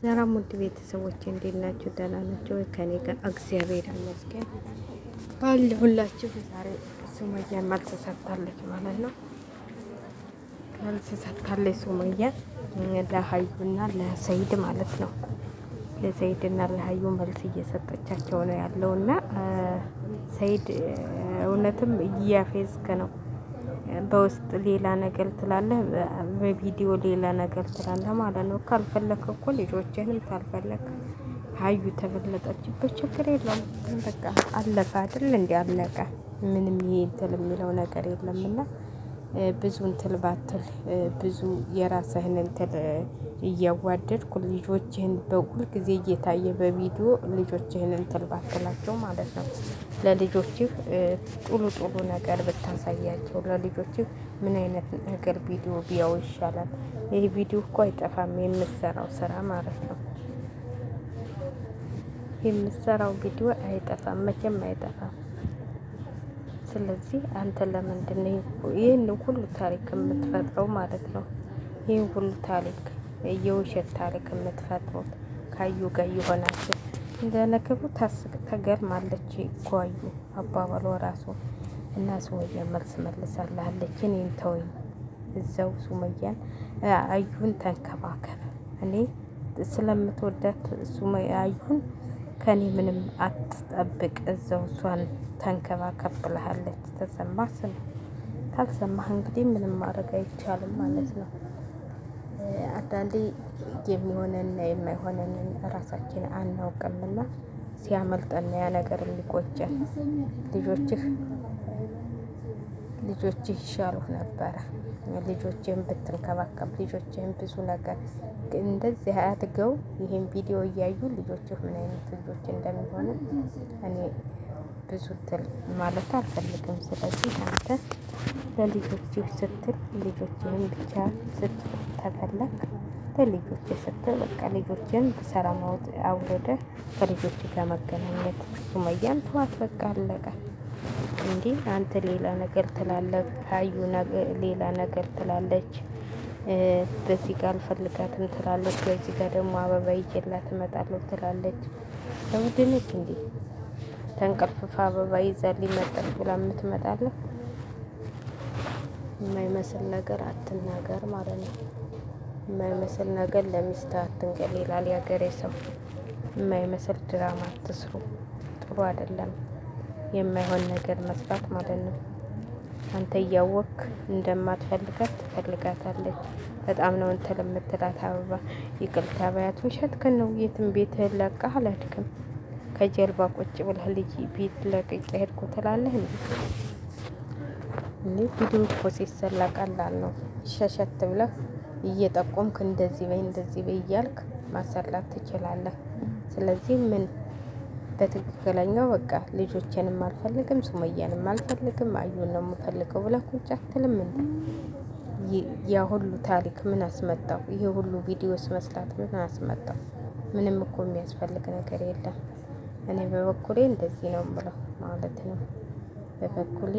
ሰላም ውድ ቤተሰቦች እንዴት ናችሁ? ደህና ናቸው ከኔ ጋር እግዚአብሔር ይመስገን አለሁላችሁ። ዛሬ ሱመያ መልስ ሰጥታለች ማለት ነው። መልስ ሰጥታለች ሱመያ ለሀዩና ለሰይድ ማለት ነው። ለሰይድና ለሀዩ መልስ እየሰጠቻቸው ነው ያለውና ሰይድ እውነትም እያፌዝክ ነው። በውስጥ ሌላ ነገር ትላለህ፣ በቪዲዮ ሌላ ነገር ትላለህ ማለት ነው። ካልፈለክ እኮ ልጆችህንም ካልፈለክ ሀዩ ተበለጠችበት ችግር የለውም። በቃ አለፈ አይደል? እንዲ አለቀ። ምንም ይሄ እንትን የሚለው ነገር የለምና ብዙ እንትን ባትል ብዙ የራስህን እንትን እያዋደድኩ ልጆችህን በሁል ጊዜ እየታየ በቪዲዮ ልጆችህን እንትን ባትላቸው ማለት ነው። ለልጆችህ ጥሩ ጥሩ ነገር ብታሳያቸው፣ ለልጆችህ ምን አይነት ነገር ቪዲዮ ቢያው ይሻላል። ይህ ቪዲዮ እኮ አይጠፋም፣ የምሰራው ስራ ማለት ነው። የምሰራው ቪዲዮ አይጠፋም፣ መቼም አይጠፋም። ስለዚህ አንተ ለምንድን ነው ይህን ሁሉ ታሪክ የምትፈጥረው ማለት ነው? ይህን ሁሉ ታሪክ የውሸት ታሪክ የምትፈጥሩት ካዩ ጋር የሆናችሁ እንደነገሩ ተገርማለች እኮ አዩ አባባሏ ራሱ እና ሱመያ መልስ መልሳለች። እኔን ተወኝ፣ እዛው ሱመያን አዩን ተንከባከብ። እኔ ስለምትወዳት ሱመያ አዩን ከኔ ምንም አትጠብቅ፣ እዛው እሷን ተንከባከብ ብላለች። ተሰማህ? ስም ካልሰማህ እንግዲህ ምንም ማድረግ አይቻልም ማለት ነው። አንዳንዴ የሚሆነንና የማይሆነንን ራሳችን አናውቅምና ሲያመልጠን ያ ነገር የሚቆጨን። ልጆችህ ይሻሉህ ነበረ። ልጆችህን ብትንከባከብ፣ ልጆችህን ብዙ ነገር እንደዚህ አድገው ይህን ቪዲዮ እያዩ ልጆችህ ምን አይነት ልጆች እንደሚሆኑ እኔ ብዙ ትል ማለት አልፈልግም። ስለዚህ አንተ ለልጆችህ ስትል ልጆችህን ብቻ ስትፈለግ ለልጆች ስትል በቃ ልጆችን በሰላም አውርደህ ከልጆች ጋር መገናኘት። ሱመያን ተዋት በቃ አለቀ። እንዲህ አንተ ሌላ ነገር ትላለህ፣ ሀዩ ሌላ ነገር ትላለች። በዚህ ጋር አልፈልጋትም ትላለች፣ በዚህ ጋር ደግሞ አበባ ይዤላት እመጣለሁ ትላለች። ለውድነች እንዲህ ተንቀልፍፋ አበባ ይዛ ሊመጣች ብላ የምትመጣለህ። የማይመስል ነገር አትናገር ማለት ነው። የማይመስል ነገር ለሚስት አትንገር ይላል ያገሬ ሰው። የማይመስል ድራማ አትስሩ፣ ጥሩ አይደለም። የማይሆን ነገር መስራት ማለት ነው። አንተ እያወቅክ እንደማትፈልጋት ትፈልጋታለች። በጣም ነው እንትን የምትላት አበባ ይቅርታ በያት። ውሸትህን ነው። የትም ቤትህን ለቀህ አልሄድክም። ከጀርባ ቁጭ ብለህ ልጅ ቤት ለቅቄ ሄድኩ ትላለህ እንዴ? ቪዲዮ እኮ ሲሰላ ቀላል ነው። ሸሸት ብለህ እየጠቆምክ እንደዚህ በይ እንደዚህ በይ እያልክ ማሰላት ትችላለህ። ስለዚህ ምን በትክክለኛው በቃ ልጆቼንም አልፈልግም፣ ሱመያንም አልፈልግም፣ አዩን ነው የምፈልገው ብለህ ቁጭ አትልም እንዴ? ያ ሁሉ ታሪክ ምን አስመጣው? ይሄ ሁሉ ቪዲዮስ መስራት ምን አስመጣው? ምንም እኮ የሚያስፈልግ ነገር የለም። እኔ በበኩሌ እንደዚህ ነው የምለው ማለት ነው። በበኩሌ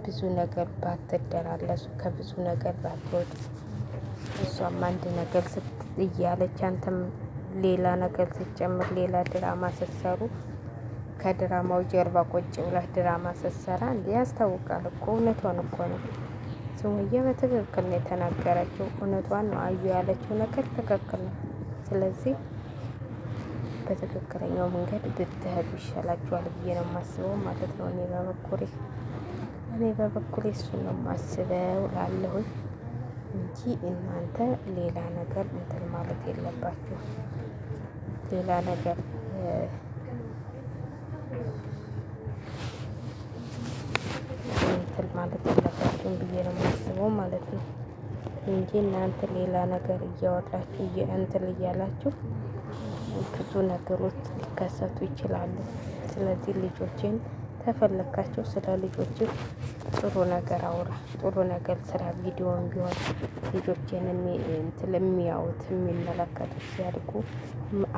ብዙ ነገር ባትደራለሱ፣ ከብዙ ነገር ባትወጡ፣ እሷም አንድ ነገር እያለች አንተም ሌላ ነገር ስትጨምር ሌላ ድራማ ስትሰሩ ከድራማው ጀርባ ቁጭ ብለህ ድራማ ስትሰራ እንዲ ያስታውቃል እኮ። እውነቷን እኮ ነው። ሱመያ በትክክል ነው የተናገረችው። እውነቷን ነው። አዩ ያለችው ነገር ትክክል ነው። ስለዚህ በትክክለኛው መንገድ ብትሄዱ ይሻላችኋል ብዬ ነው የማስበው ማለት ነው። እኔ በበኩሌ እሱን ነው የማስበው ላለሁኝ እንጂ እናንተ ሌላ ነገር እንትን ማለት የለባችሁ። ሌላ ነገር እንትን ማለት የለባችሁም ብዬ ነው የማስበው ማለት ነው እንጂ እናንተ ሌላ ነገር እያወራችሁ እንትን እያላችሁ ብዙ ነገሮች ሊከሰቱ ይችላሉ። ስለዚህ ልጆችን ተፈለካቸው ስለ ልጆችህ ጥሩ ነገር አውራ፣ ጥሩ ነገር ስራ። ቪዲዮን ቢሆን ልጆችን እንትን የሚያዩት የሚመለከቱት ሲያድጉ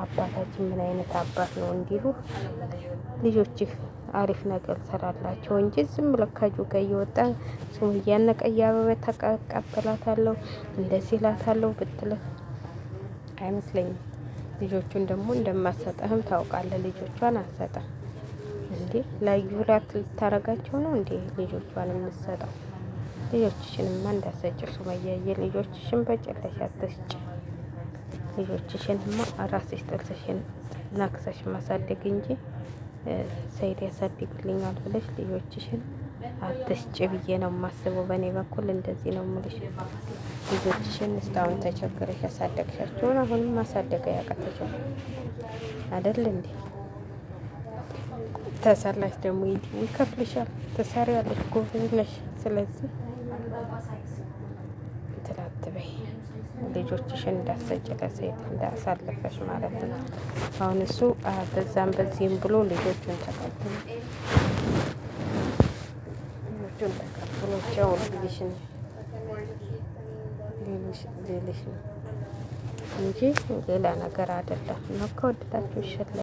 አባታችን ምን አይነት አባት ነው እንዲሉ ልጆችህ አሪፍ ነገር ሰራላቸው እንጂ ዝም ብለህ ከጁ ጋር እየወጣ ሱመያን ቀይ አበባ ተቀበላታለሁ እንደዚህ እላታለሁ ብትልህ አይመስለኝም። ልጆቹን ደግሞ እንደማትሰጠህም ታውቃለህ። ልጆቿን አትሰጥም እንዴ? ላዩላት ልታረጋቸው ነው እንዴ ልጆቿን የምትሰጠው? ልጆችሽንማ እንዳትሰጭ ሱመያዬ፣ ልጆችሽን በጭራሽ አትስጭ። ልጆችሽንማ ራስሽ ጥርስሽን ነክሰሽ ማሳደግ እንጂ ሰይድ ያሳድግልኛል ብለሽ ልጆችሽን አትስጭ ብዬ ነው የማስበው። በእኔ በኩል እንደዚህ ነው የምልሽ። ልጆችሽን እስካሁን ተቸግረሽ ያሳደግሻቸውን አሁንም ማሳደግ ያቃተሽው አይደል እንዴ? ተሰላሽ ደግሞ ይከፍልሻል፣ ትሰሪያለሽ፣ ጎበዝ ነሽ። ስለዚህ ትላትበይ ልጆችሽን እንዳትሰጭ ለሰይድ እንዳሳለፈሽ ማለት ነው። አሁን እሱ በዛም በዚህም ብሎ ልጆቹን ተቀብሎ ቻው ሌልሽ ነው እንጂ ሌላ ነገር አይደለም። ነው ከወደዳችሁ ይሸላል።